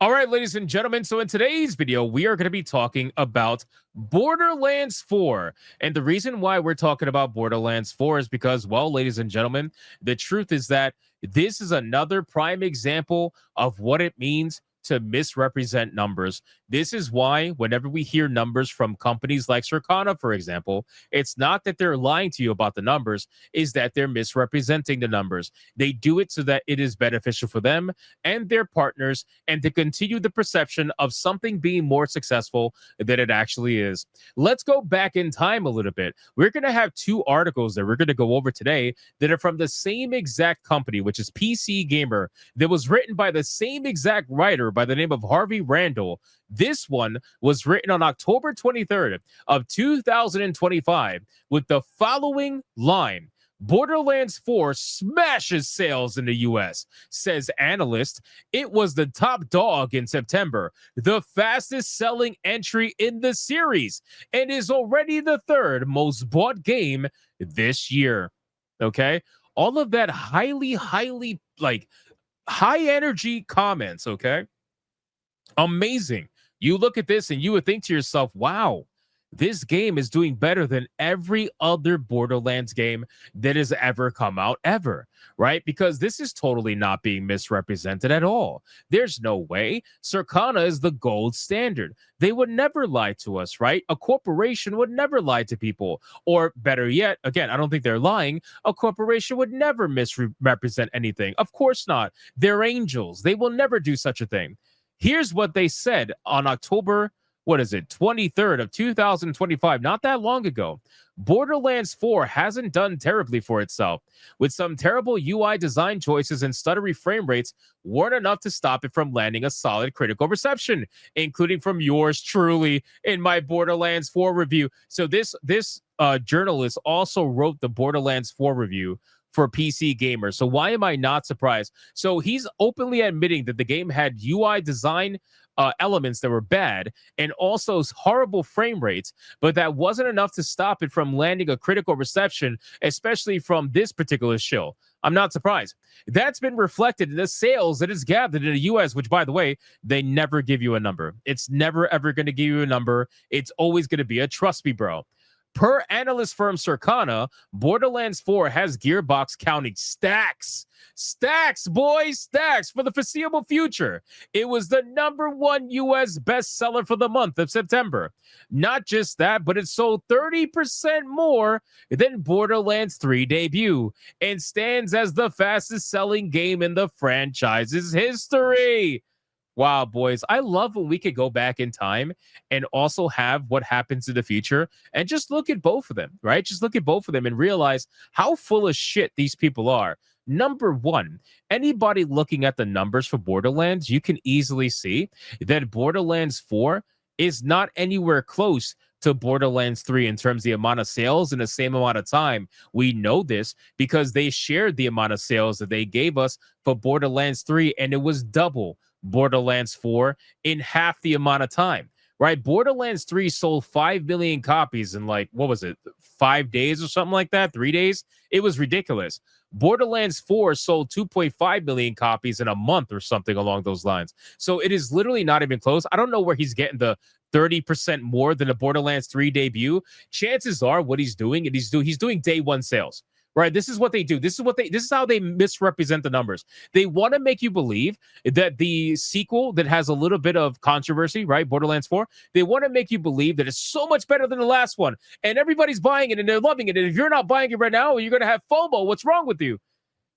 All right, ladies and gentlemen. So in today's video, we are going to be talking about Borderlands 4. And the reason why we're talking about Borderlands 4 is because, well, ladies and gentlemen, the truth is that this is another prime example of what it means to misrepresent numbers. This is why whenever we hear numbers from companies like Circana, for example, it's not that they're lying to you about the numbers, is that they're misrepresenting the numbers. They do it so that it is beneficial for them and their partners, and to continue the perception of something being more successful than it actually is. Let's go back in time a little bit. We're going to have two articles that we're going to go over today that are from the same exact company, which is PC Gamer, that was written by the same exact writer by the name of Harvey Randall. This one was written on October 23rd of 2025 with the following line: Borderlands 4 smashes sales in the US, says analyst. It was the top dog in September, the fastest selling entry in the series, and is already the third most bought game this year. Okay. All of that highly like high energy comments. Okay. Amazing. You look at this and you would think to yourself, wow, this game is doing better than every other Borderlands game that has ever come out ever, right? Because this is totally not being misrepresented at all. There's no way. Circana is the gold standard. They would never lie to us, right? A corporation would never lie to people. Or better yet, again, I don't think they're lying. A corporation would never misrepresent anything. Of course not. They're angels. They will never do such a thing. Here's what they said on October, 23rd of 2025, not that long ago. Borderlands 4 hasn't done terribly for itself, with some terrible UI design choices and stuttery frame rates weren't enough to stop it from landing a solid critical reception, including from yours truly in my Borderlands 4 review. So this journalist also wrote the Borderlands 4 review for PC Gamer. So why am I not surprised? So he's openly admitting that the game had UI design elements that were bad and also horrible frame rates, but that wasn't enough to stop it from landing a critical reception, especially from this particular shill. I'm not surprised. That's been reflected in the sales that is gathered in the US, which, by the way, they never give you a number. It's never, ever going to give you a number. It's always going to be a trust me, bro. Per analyst firm Circana, Borderlands 4 has Gearbox counting stacks, boys, stacks for the foreseeable future. It was the #1 US bestseller for the month of September. Not just that, but it sold 30% more than Borderlands 3 debut and stands as the fastest selling game in the franchise's history. Wow, boys. I love when we could go back in time and also have what happens in the future and just look at both of them, right? Just look at both of them and realize how full of shit these people are. Number one, anybody looking at the numbers for Borderlands, you can easily see that Borderlands 4 is not anywhere close to Borderlands 3 in terms of the amount of sales in the same amount of time. We know this because they shared the amount of sales that they gave us for Borderlands 3, and it was double Borderlands 4 in half the amount of time, right? Borderlands 3 sold 5 million copies in, like, what was it, 5 days or something like that? 3 days? It was ridiculous. Borderlands 4 sold 2.5 million copies in a month or something along those lines. So it is literally not even close. I don't know where he's getting the 30% more than a Borderlands 3 debut. Chances are what he's doing, and he's doing day one sales. Right. This is what they do. This is how they misrepresent the numbers. They want to make you believe that the sequel that has a little bit of controversy, right? Borderlands 4, they want to make you believe that it's so much better than the last one. And everybody's buying it and they're loving it. And if you're not buying it right now, you're going to have FOMO. What's wrong with you?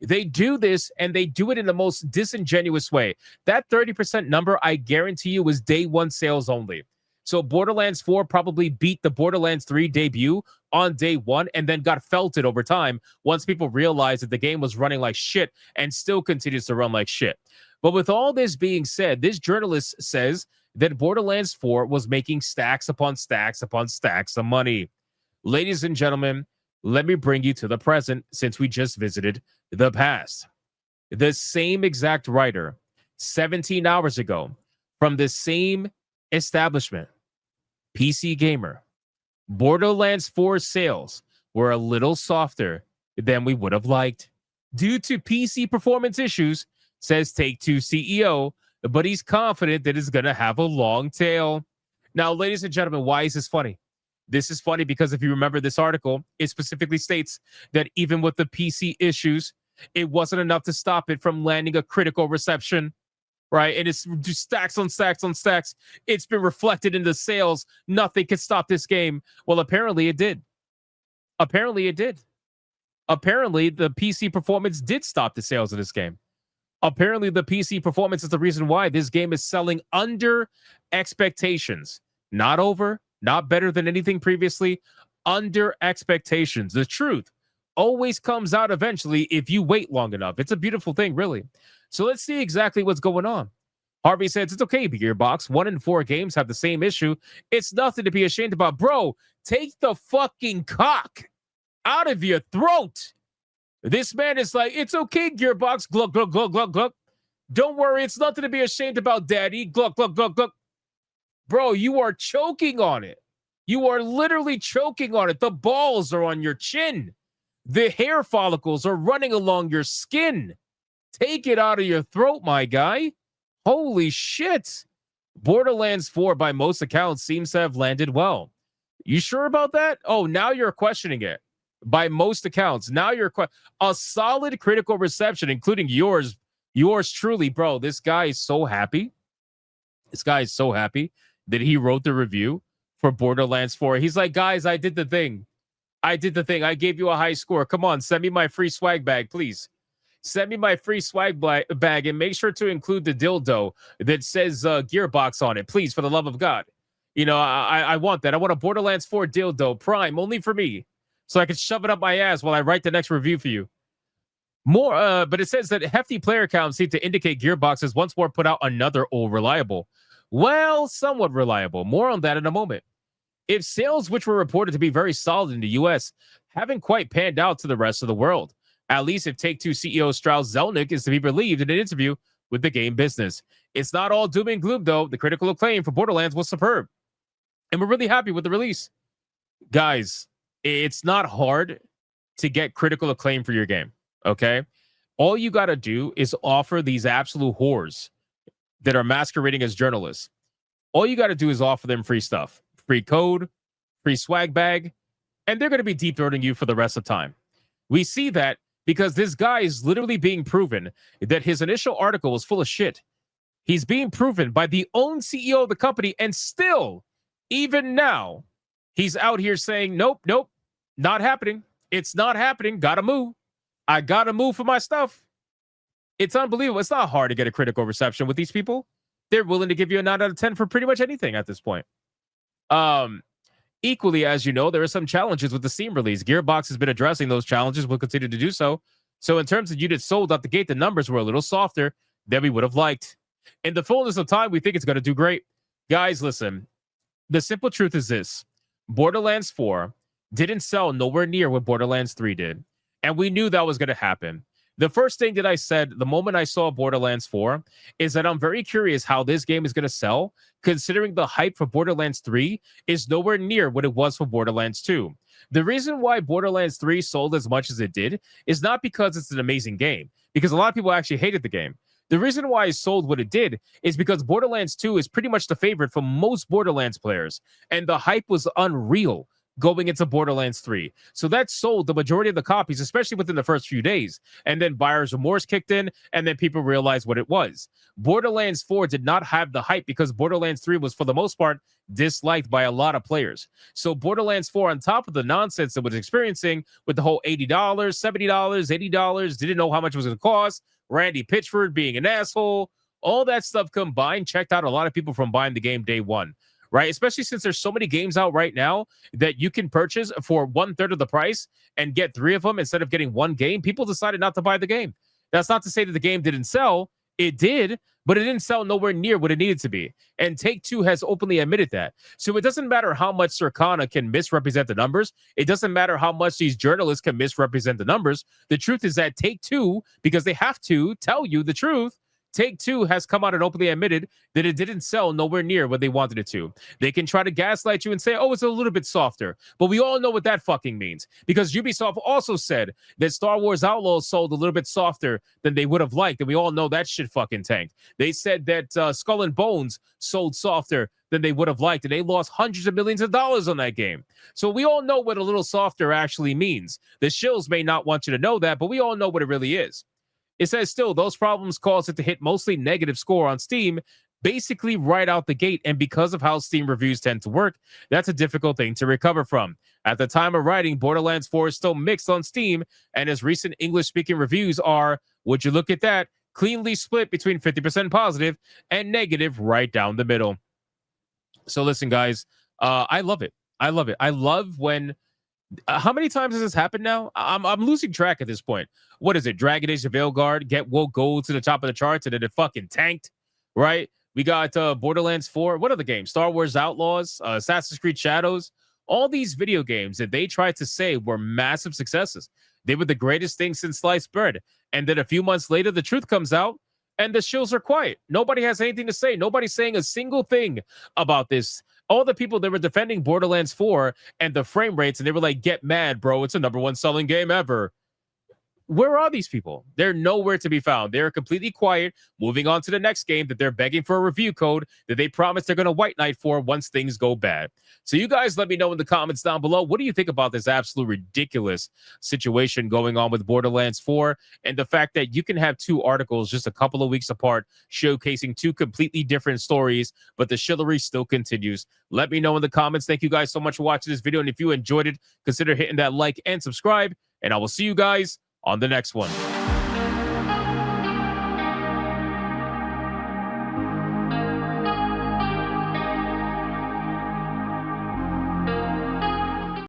They do this, and they do it in the most disingenuous way. That 30% number, I guarantee you, was day one sales only. So Borderlands 4 probably beat the Borderlands 3 debut on day one and then got felted over time once people realized that the game was running like shit and still continues to run like shit. But with all this being said, this journalist says that Borderlands 4 was making stacks upon stacks upon stacks of money. Ladies and gentlemen, let me bring you to the present since we just visited the past. The same exact writer, 17 hours ago, from the same establishment, PC Gamer, Borderlands 4 sales were a little softer than we would have liked due to PC performance issues, says Take-Two CEO but he's confident that it's going to have a long tail. Now, ladies and gentlemen, why is this funny? This is funny because if you remember this article, it specifically states that even with the PC issues, it wasn't enough to stop it from landing a critical reception, right? And it's just stacks on stacks on stacks. It's been reflected in the sales. Nothing can stop this game. Well, apparently it did. Apparently it did. Apparently the PC performance did stop the sales of this game. Apparently the PC performance is the reason why this game is selling under expectations. Not over, not better than anything previously, under expectations. The truth always comes out eventually if you wait long enough. It's a beautiful thing, really. So let's see exactly what's going on. Harvey says, it's okay, Gearbox. 1 in 4 games have the same issue. It's nothing to be ashamed about. Bro, take the fucking cock out of your throat. This man is like, it's okay, Gearbox. Gluck, gluck, gluck, gluck, gluck. Don't worry, it's nothing to be ashamed about, daddy. Gluck, gluck, gluck, gluck. Bro, you are choking on it. You are literally choking on it. The balls are on your chin. The hair follicles are running along your skin. Take it out of your throat, my guy. Holy shit. Borderlands 4, by most accounts, seems to have landed well. You sure about that? Oh, now you're questioning it. By most accounts, now you're a solid critical reception, including yours truly, bro. This guy is so happy. This guy is so happy that he wrote the review for Borderlands 4. He's like, guys, I did the thing. I gave you a high score. Come on, send me my free swag bag, please. Send me my free swag bag and make sure to include the dildo that says Gearbox on it, please, for the love of God. You know, I want that. I want a Borderlands 4 dildo, Prime, only for me, so I can shove it up my ass while I write the next review for you. More, but it says that hefty player counts seem to indicate Gearbox has once more put out another reliable. Well, somewhat reliable. More on that in a moment. If sales, which were reported to be very solid in the US, haven't quite panned out to the rest of the world, at least if Take-Two CEO Strauss Zelnick is to be believed in an interview with the game business. It's not all doom and gloom, though. The critical acclaim for Borderlands was superb, and we're really happy with the release. Guys, it's not hard to get critical acclaim for your game, okay? All you got to do is offer these absolute whores that are masquerading as journalists. All you got to do is offer them free stuff, free code, free swag bag, and they're going to be deep throating you for the rest of time. We see that because this guy is literally being proven that his initial article was full of shit. He's being proven by the own CEO of the company, and still, even now, he's out here saying, nope, not happening. It's not happening. Gotta move. I gotta move for my stuff. It's unbelievable. It's not hard to get a critical reception with these people. They're willing to give you a 9 out of 10 for pretty much anything at this point. Equally, as you know, there are some challenges with the Steam release. Gearbox has been addressing those challenges, will continue to do so. So in terms of units sold out the gate, the numbers were a little softer than we would have liked. In the fullness of time, we think it's going to do great. Guys, listen, the simple truth is this. Borderlands 4 didn't sell nowhere near what Borderlands 3 did. And we knew that was going to happen. The first thing that I said the moment I saw Borderlands 4 is that I'm very curious how this game is going to sell, considering the hype for Borderlands 3 is nowhere near what it was for Borderlands 2. The reason why Borderlands 3 sold as much as it did is not because it's an amazing game, because a lot of people actually hated the game. The reason why it sold what it did is because Borderlands 2 is pretty much the favorite for most Borderlands players, and the hype was unreal going into Borderlands 3. So that sold the majority of the copies, especially within the first few days. And then buyer's remorse kicked in, and then people realized what it was. Borderlands 4 did not have the hype because Borderlands 3 was, for the most part, disliked by a lot of players. So Borderlands 4, on top of the nonsense it was experiencing with the whole $80, $70, $80, didn't know how much it was going to cost, Randy Pitchford being an asshole, all that stuff combined checked out a lot of people from buying the game day one. Right? Especially since there's so many games out right now that you can purchase for 1/3 of the price and get 3 of them instead of getting one game. People decided not to buy the game. That's not to say that the game didn't sell. It did, but it didn't sell nowhere near what it needed to be. And Take-Two has openly admitted that. So it doesn't matter how much Circana can misrepresent the numbers. It doesn't matter how much these journalists can misrepresent the numbers. The truth is that Take-Two, because they have to tell you the truth, Take-Two has come out and openly admitted that it didn't sell nowhere near what they wanted it to. They can try to gaslight you and say, oh, it's a little bit softer. But we all know what that fucking means. Because Ubisoft also said that Star Wars Outlaws sold a little bit softer than they would have liked. And we all know that shit fucking tanked. They said that Skull and Bones sold softer than they would have liked. And they lost hundreds of millions of dollars on that game. So we all know what a little softer actually means. The shills may not want you to know that, but we all know what it really is. It says still, those problems caused it to hit mostly negative score on Steam, basically right out the gate. And because of how Steam reviews tend to work, that's a difficult thing to recover from. At the time of writing, Borderlands 4 is still mixed on Steam, and its recent English-speaking reviews are, would you look at that, cleanly split between 50% positive and negative right down the middle. So listen, guys, I love it. I love it. I love when... how many times has this happened now? I'm losing track at this point. What is it? Dragon Age of Veilguard will go to the top of the charts and then it fucking tanked, right? We got Borderlands 4. What other games? Star Wars Outlaws, Assassin's Creed Shadows. All these video games that they tried to say were massive successes. They were the greatest thing since sliced bread. And then a few months later, the truth comes out and the shills are quiet. Nobody has anything to say. Nobody's saying a single thing about this. All the people that were defending Borderlands 4 and the frame rates, and they were like, get mad, bro. It's a #1 selling game ever. Where are these people? They're nowhere to be found. They're completely quiet, moving on to the next game that they're begging for a review code that they promise they're going to white knight for once things go bad. So you guys let me know in the comments down below. What do you think about this absolute ridiculous situation going on with Borderlands 4 and the fact that you can have two articles just a couple of weeks apart showcasing two completely different stories, but the shillery still continues? Let me know in the comments. Thank you guys so much for watching this video. And if you enjoyed it, consider hitting that like and subscribe. And I will see you guys on the next one.